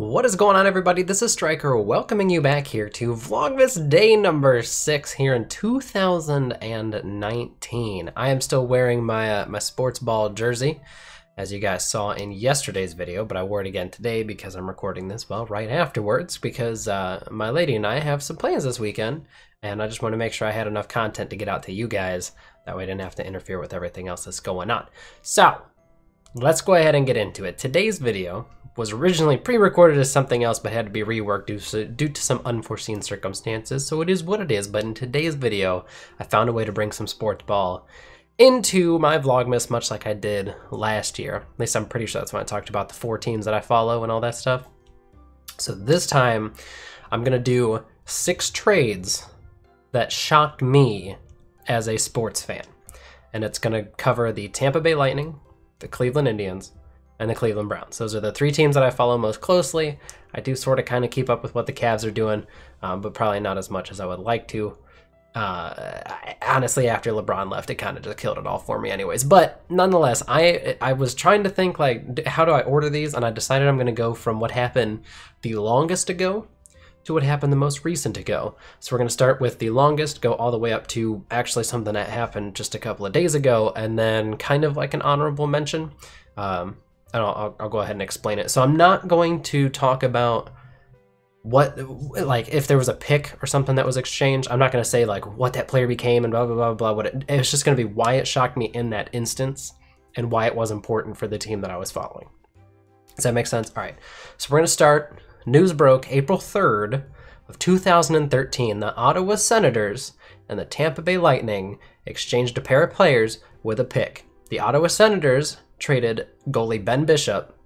What is going on, everybody? This is Striker welcoming you back here to Vlogmas day number 6 here in 2019. I am still wearing my sports ball jersey, as you guys saw in yesterday's video, but I wore it again today because I'm recording this, well, right afterwards, because my lady and I have some plans this weekend, and I just want to make sure I had enough content to get out to you guys. That way I didn't have to interfere with everything else that's going on. So, let's go ahead and get into it. Today's video was originally pre-recorded as something else, but had to be reworked due to some unforeseen circumstances, so it is what it is. But in today's video, I found a way to bring some sports ball into my Vlogmas, much like I did last year. At least I'm pretty sure that's when I talked about the 4 teams that I follow and all that stuff. So this time, I'm going to do 6 trades that shocked me as a sports fan. And it's going to cover the Tampa Bay Lightning, the Cleveland Indians, and the Cleveland Browns. Those are the 3 teams that I follow most closely. I do sort of kind of keep up with what the Cavs are doing, but probably not as much as I would like to. Honestly, after LeBron left, it kind of just killed it all for me anyways. But nonetheless, I was trying to think, like, how do I order these? And I decided I'm going to go from what happened the longest ago to what happened the most recent ago. So we're going to start with the longest, go all the way up to actually something that happened just a couple of days ago, and then kind of like an honorable mention. And I'll go ahead and explain it. So I'm not going to talk about what, like, if there was a pick or something that was exchanged. I'm not going to say, like, what that player became and blah, blah, blah, blah. It's just going to be why it shocked me in that instance and why it was important for the team that I was following. Does that make sense? All right. So we're going to start. News broke April 3rd of 2013. The Ottawa Senators and the Tampa Bay Lightning exchanged a pair of players with a pick. The Ottawa Senators traded goalie Ben Bishop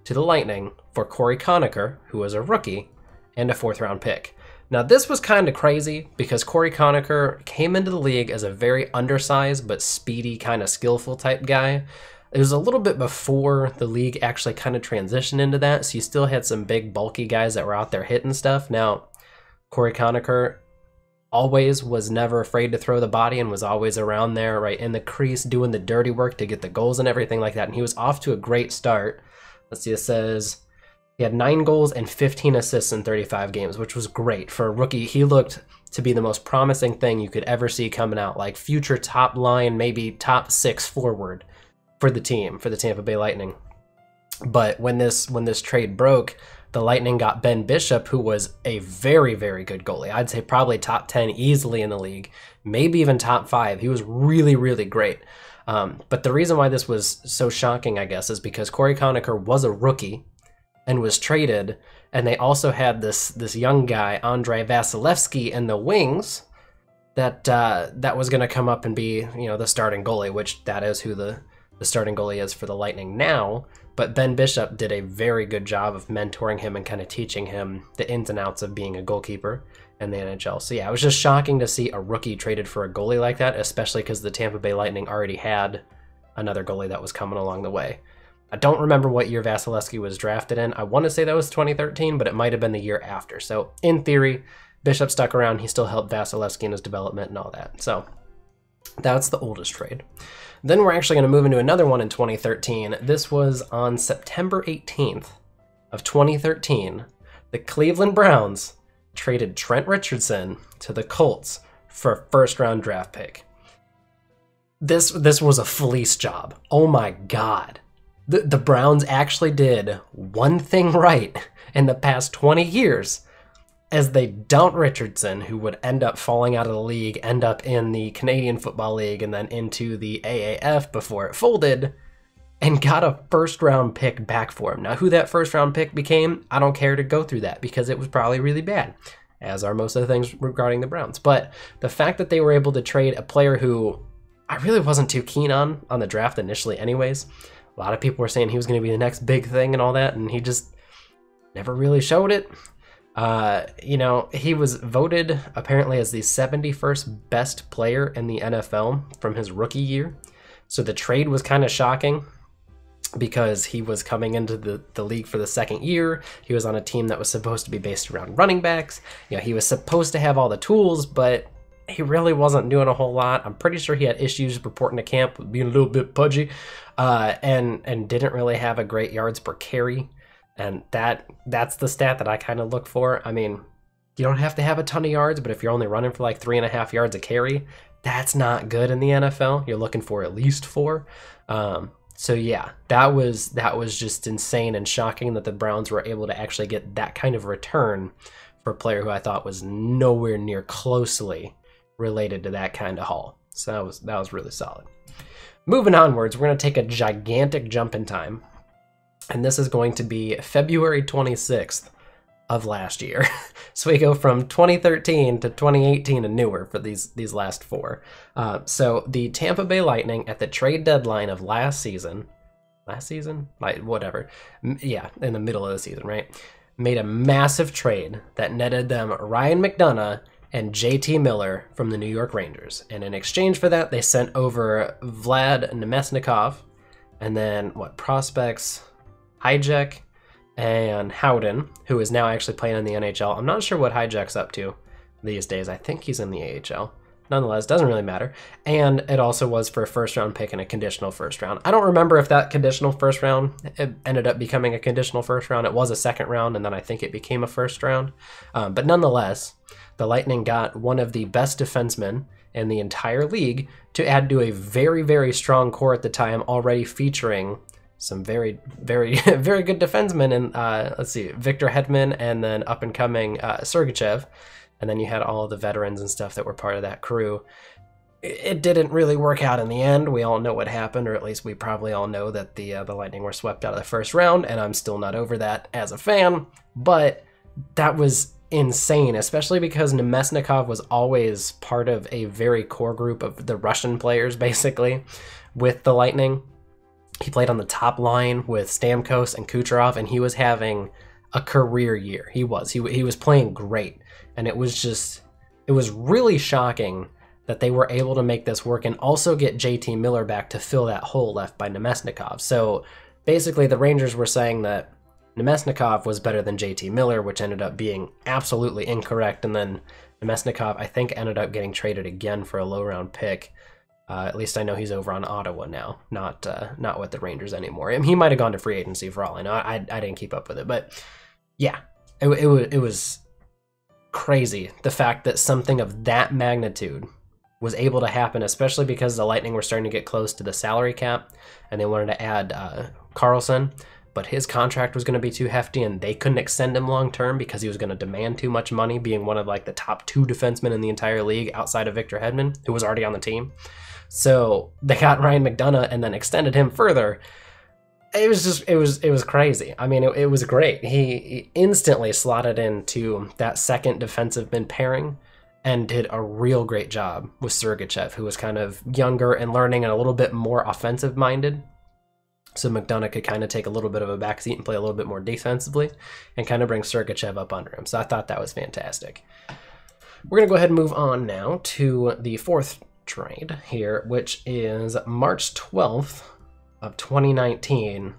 to the Lightning for Cory Conacher, who was a rookie, and a 4th-round pick. Now, this was kind of crazy because Cory Conacher came into the league as a very undersized but speedy, kind of skillful type guy. It was a little bit before the league actually kind of transitioned into that, so you still had some big, bulky guys that were out there hitting stuff. Now, Cory Conacher was never afraid to throw the body and was always around there, right in the crease, doing the dirty work to get the goals and everything like that. And he was off to a great start. Let's see, it says he had 9 goals and 15 assists in 35 games, which was great. For a rookie, he looked to be the most promising thing you could ever see coming out, like future top line, maybe top 6 forward for the team, for the Tampa Bay Lightning. But when this trade broke, the Lightning got Ben Bishop, who was a very, very good goalie. I'd say probably top 10 easily in the league, maybe even top 5. He was really, really great. But the reason why this was so shocking, I guess, is because Cory Conacher was a rookie and was traded, and they also had this young guy, Andrei Vasilevsky, in the wings that was going to come up and be, you know, the starting goalie, which that is who the starting goalie is for the Lightning now. But Ben Bishop did a very good job of mentoring him and kind of teaching him the ins and outs of being a goalkeeper in the NHL. So yeah, it was just shocking to see a rookie traded for a goalie like that, especially because the Tampa Bay Lightning already had another goalie that was coming along the way. I don't remember what year Vasilevsky was drafted in. I want to say that was 2013, but it might have been the year after. So in theory, Bishop stuck around. He still helped Vasilevsky in his development and all that. So that's the oldest trade. Then we're actually going to move into another one in 2013. This was on September 18th of 2013. The Cleveland Browns traded Trent Richardson to the Colts for a 1st-round draft pick. This was a fleece job. Oh my God. The Browns actually did one thing right in the past 20 years, as they dumped Richardson, who would end up falling out of the league, end up in the Canadian Football League, and then into the AAF before it folded, and got a 1st-round pick back for him. Now, who that 1st-round pick became, I don't care to go through that, because it was probably really bad, as are most of the things regarding the Browns. But the fact that they were able to trade a player who I really wasn't too keen on the draft initially anyways. A lot of people were saying he was going to be the next big thing and all that, and he just never really showed it. You know, he was voted apparently as the 71st best player in the NFL from his rookie year. So the trade was kind of shocking because he was coming into the league for the 2nd year. He was on a team that was supposed to be based around running backs. You know, he was supposed to have all the tools, but he really wasn't doing a whole lot. I'm pretty sure he had issues reporting to camp, being a little bit pudgy, and didn't really have a great yards per carry. And that's the stat that I kind of look for. I mean, you don't have to have a ton of yards, but if you're only running for like 3.5 yards a carry, that's not good in the NFL. You're looking for at least 4. So yeah, that was just insane and shocking that the Browns were able to actually get that kind of return for a player who I thought was nowhere near closely related to that kind of haul. So that was really solid. Moving onwards, we're going to take a gigantic jump in time, and this is going to be February 26th of last year. So we go from 2013 to 2018 and newer for these last 4. So the Tampa Bay Lightning at the trade deadline of last season, like whatever, yeah, in the middle of the season, right, made a massive trade that netted them Ryan McDonagh and JT Miller from the New York Rangers. And in exchange for that, they sent over Vlad Nemesnikov, and then prospects Hijack and Howden, who is now actually playing in the NHL. I'm not sure what Hijack's up to these days. I think he's in the AHL. Nonetheless, doesn't really matter. And it also was for a first-round pick and a conditional first round. I don't remember if that conditional first round ended up becoming a conditional first round. It was a second round, and then I think it became a first round. But nonetheless, the Lightning got one of the best defensemen in the entire league to add to a very, very strong core at the time, already featuring some very, very, very good defensemen. And let's see, Victor Hedman, and then up-and-coming Sergachev. And then you had all the veterans and stuff that were part of that crew. It didn't really work out in the end. We all know what happened, or at least we probably all know that the Lightning were swept out of the first round, and I'm still not over that as a fan. But that was insane, especially because Nemesnikov was always part of a very core group of the Russian players, basically, with the Lightning. He played on the top line with Stamkos and Kucherov, and he was having a career year. He was playing great. And it was really shocking that they were able to make this work and also get JT Miller back to fill that hole left by Nemesnikov. So basically the Rangers were saying that Nemesnikov was better than JT Miller, which ended up being absolutely incorrect. And then Nemesnikov, I think, ended up getting traded again for a low-round pick. At least I know he's over on Ottawa now, not with the Rangers anymore. I mean, he might have gone to free agency for all I know. I didn't keep up with it. But yeah, it was crazy, the fact that something of that magnitude was able to happen, especially because the Lightning were starting to get close to the salary cap, and they wanted to add Carlson, but his contract was going to be too hefty, and they couldn't extend him long term because he was going to demand too much money, being one of like the top 2 defensemen in the entire league outside of Victor Hedman, who was already on the team. So they got Ryan McDonagh and then extended him further. It was crazy. I mean, it was great. He instantly slotted into that second defensive-man pairing and did a real great job with Sergachev, who was kind of younger and learning and a little bit more offensive-minded. So McDonagh could kind of take a little bit of a backseat and play a little bit more defensively and kind of bring Sergachev up under him. So I thought that was fantastic. We're going to go ahead and move on now to the 4th trade here, which is March 12th. Of 2019,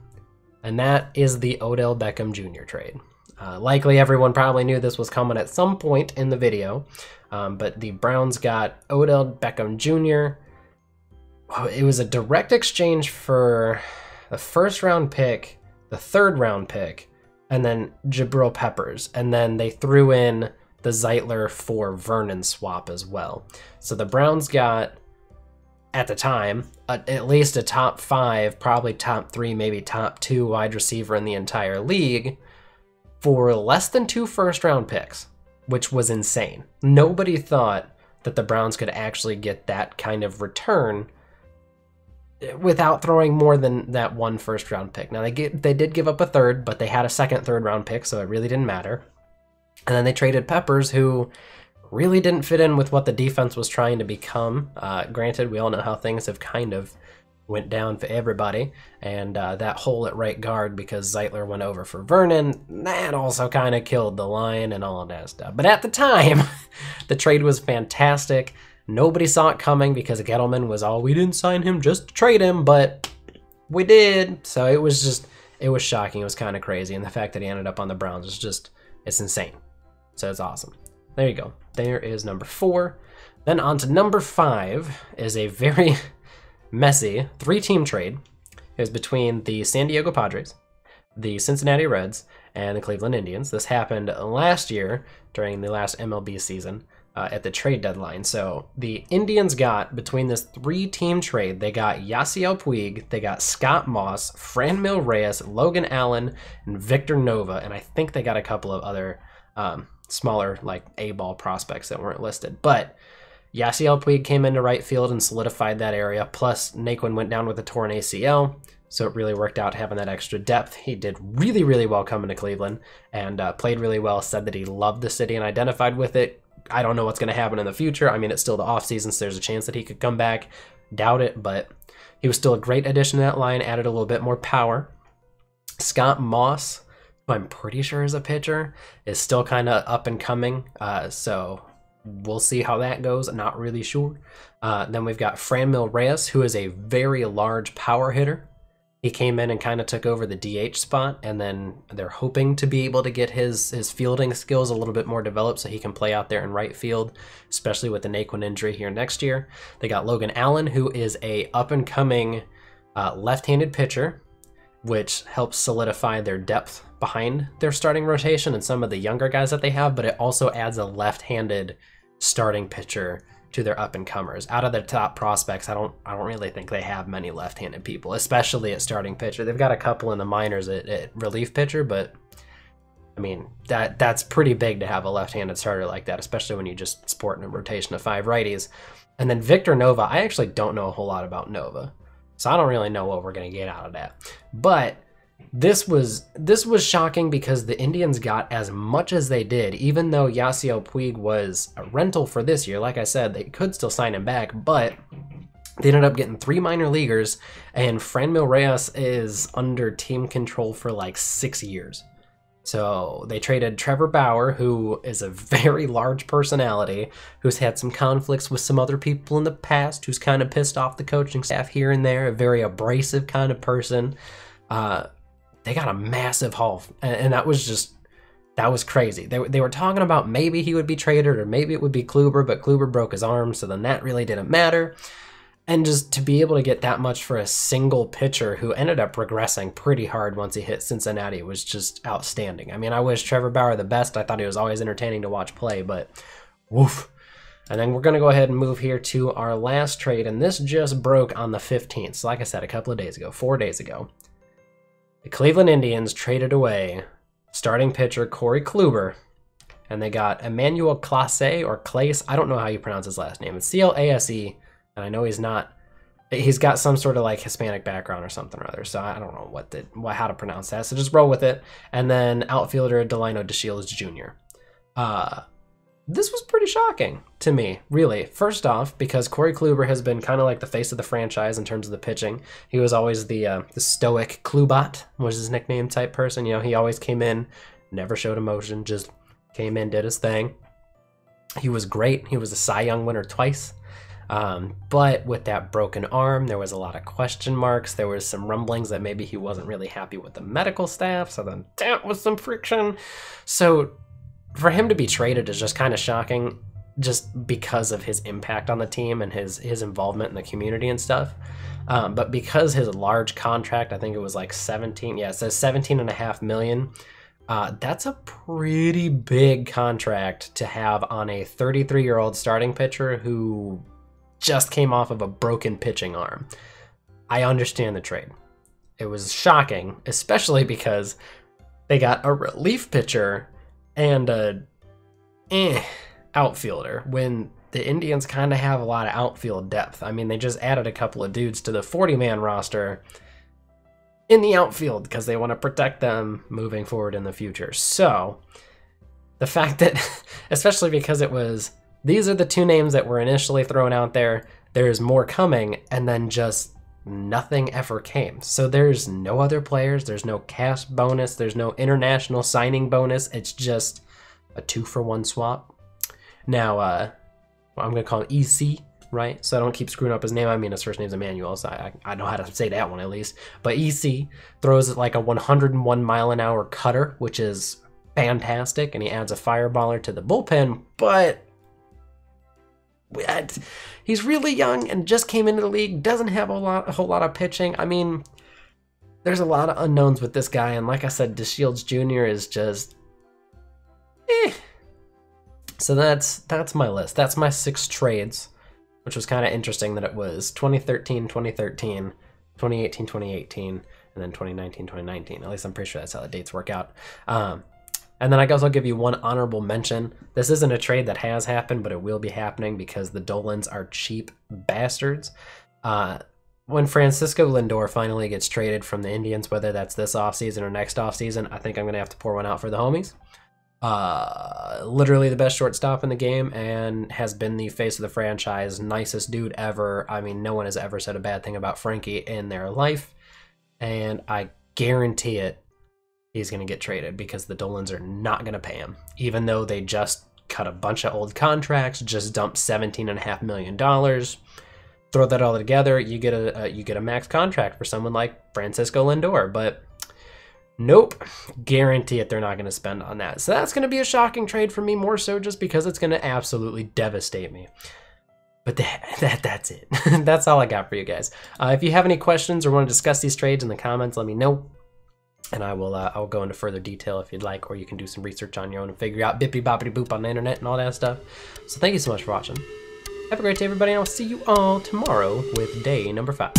and that is the Odell Beckham Jr. trade. Likely everyone probably knew this was coming at some point in the video, but the Browns got Odell Beckham Jr. It was a direct exchange for the 1st round pick, the 3rd round pick, and then Jabril Peppers, and then they threw in the Zeitler for Vernon swap as well. So the Browns got, at the time, at least a top 5, probably top 3, maybe top 2 wide receiver in the entire league for less than 2 first-round picks, which was insane. Nobody thought that the Browns could actually get that kind of return without throwing more than that 1 first-round pick. Now, they did give up a 3rd, but they had a 2nd, 3rd-round pick, so it really didn't matter. And then they traded Peppers, who really didn't fit in with what the defense was trying to become. Granted, we all know how things have kind of went down for everybody, and that hole at right guard because Zeitler went over for Vernon, that also kind of killed the line and all of that stuff. But at the time, the trade was fantastic. Nobody saw it coming because Gettleman was all, we didn't sign him just to trade him, but we did. So it was shocking. It was kind of crazy, and the fact that he ended up on the Browns is just, it's insane. So it's awesome. There you go. There is number 4. Then on to number 5 is a very messy 3-team trade. It was between the San Diego Padres, the Cincinnati Reds and the Cleveland Indians. This happened last year during the last MLB season at the trade deadline. So the Indians got, between this 3-team trade, they got Yasiel Puig, they got Scott Moss, Franmil Reyes, Logan Allen, and Victor Nova, and I think they got a couple of other smaller like A-ball prospects that weren't listed. But Yasiel Puig came into right field and solidified that area, plus Naquin went down with a torn ACL, so it really worked out having that extra depth. He did really, really well coming to Cleveland and played really well, said that he loved the city and identified with it. I don't know what's going to happen in the future. I mean, it's still the offseason, so there's a chance that he could come back. Doubt it, but he was still a great addition to that line, added a little bit more power. Scott Moss, who I'm pretty sure is a pitcher, is still kind of up and coming, so we'll see how that goes. Not really sure. Then we've got Franmil Reyes, who is a very large power hitter. He came in and kind of took over the DH spot, and then they're hoping to be able to get his fielding skills a little bit more developed so he can play out there in right field, especially with the Naquin injury here next year. They got Logan Allen, who is a up-and-coming left-handed pitcher, which helps solidify their depth behind their starting rotation and some of the younger guys that they have, but it also adds a left-handed starting pitcher to their up-and-comers. Out of their top prospects, I don't really think they have many left-handed people, especially at starting pitcher. They've got a couple in the minors at relief pitcher, but I mean, that's pretty big to have a left-handed starter like that, especially when you just sport in a rotation of 5 righties. And then Victor Nova, I actually don't know a whole lot about Nova, so I don't really know what we're going to get out of that. But this was shocking because the Indians got as much as they did, even though Yasiel Puig was a rental for this year. Like I said, they could still sign him back, but they ended up getting 3 minor leaguers, and Franmil Reyes is under team control for like 6 years. So they traded Trevor Bauer, who is a very large personality, who's had some conflicts with some other people in the past, who's kind of pissed off the coaching staff here and there, a very abrasive kind of person. They got a massive haul, and that was crazy. They were talking about maybe he would be traded or maybe it would be Kluber, but Kluber broke his arm, so then that really didn't matter. And just to be able to get that much for a single pitcher who ended up regressing pretty hard once he hit Cincinnati was just outstanding. I mean, I wish Trevor Bauer the best. I thought he was always entertaining to watch play, but woof. And then we're going to go ahead and move here to our last trade, and this just broke on the 15th. So like I said, a couple of days ago, 4 days ago. The Cleveland Indians traded away starting pitcher Cory Kluber, and they got Emmanuel Clase or Clase. I don't know how you pronounce his last name. It's Clase, and I know he's got some sort of like Hispanic background or something or other, so I don't know how to pronounce that. So just roll with it. And then outfielder Delino DeShields Jr. This was pretty shocking to me, really. First off, because Cory Kluber has been kind of like the face of the franchise in terms of the pitching. He was always the stoic Klubot, was his nickname type person. You know, he always came in, never showed emotion, just came in, did his thing. He was great. He was a Cy Young winner twice. But with that broken arm, there was a lot of question marks. There was some rumblings that maybe he wasn't really happy with the medical staff, so then that was some friction. So for him to be traded is just kind of shocking, just because of his impact on the team and his involvement in the community and stuff. But because his large contract, I think it was like 17, yeah, it says $17.5 million. That's a pretty big contract to have on a 33-year-old starting pitcher who just came off of a broken pitching arm. I understand the trade. It was shocking, especially because they got a relief pitcher and a outfielder when the Indians kind of have a lot of outfield depth. I mean, they just added a couple of dudes to the 40-man roster in the outfield because they want to protect them moving forward in the future. So the fact that, especially because these are the 2 names that were initially thrown out there, there's more coming, and then just nothing ever came. So there's no other players, there's no cash bonus, there's no international signing bonus. It's just a 2-for-1 swap. Now, I'm going to call him EC, right? So I don't keep screwing up his name. I mean, his first name's Emmanuel, so I know how to say that one at least. But EC throws like a 101-mile-an-hour cutter, which is fantastic, and he adds a fireballer to the bullpen, but he's really young and just came into the league, doesn't have a whole lot of pitching. I mean, there's a lot of unknowns with this guy, and like I said, DeShields Jr. is just So that's my list. That's my 6 trades, which was kind of interesting that it was 2013, 2013, 2018, 2018, and then 2019, 2019. At least I'm pretty sure that's how the dates work out. And then I guess I'll give you one honorable mention. This isn't a trade that has happened, but it will be happening because the Dolans are cheap bastards. When Francisco Lindor finally gets traded from the Indians, whether that's this offseason or next offseason, I think I'm going to have to pour one out for the homies. Literally the best shortstop in the game and has been the face of the franchise, nicest dude ever. I mean, no one has ever said a bad thing about Frankie in their life, and I guarantee it, he's going to get traded because the Dolans are not going to pay him, even though they just cut a bunch of old contracts, just dumped $17.5 million. Throw that all together, you get a max contract for someone like Francisco Lindor, but nope, guarantee it, they're not going to spend on that. So that's going to be a shocking trade for me, more so just because it's going to absolutely devastate me. But that's it. That's all I got for you guys. If you have any questions or want to discuss these trades in the comments, let me know. And I'll go into further detail if you'd like, or you can do some research on your own and figure out bippity boppity boop on the internet and all that stuff. So thank you so much for watching. Have a great day, everybody, and I'll see you all tomorrow with day number 5.